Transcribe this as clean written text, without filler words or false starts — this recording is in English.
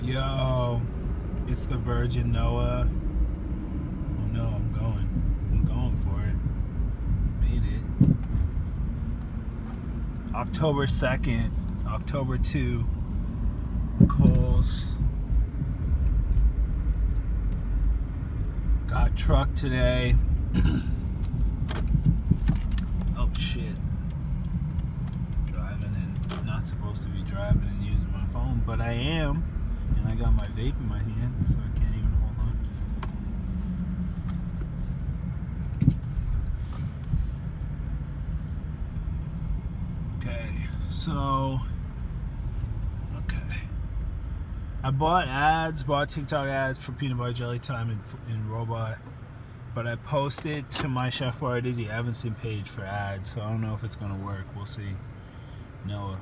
Yo, it's the Virgin Noah. Oh no, I'm going for it. Made it. October 2nd, October 2, Kohl's. Got truck today. Oh shit. Driving and not supposed to be driving and using my phone, but I am. And I got my vape in my hand, so I can't even hold on. Okay, so I bought TikTok ads for Peanut Butter Jelly Time in Robot, but I posted to my Chef Boyardee Evanston page for ads, so I don't know if it's gonna work. We'll see. Noah.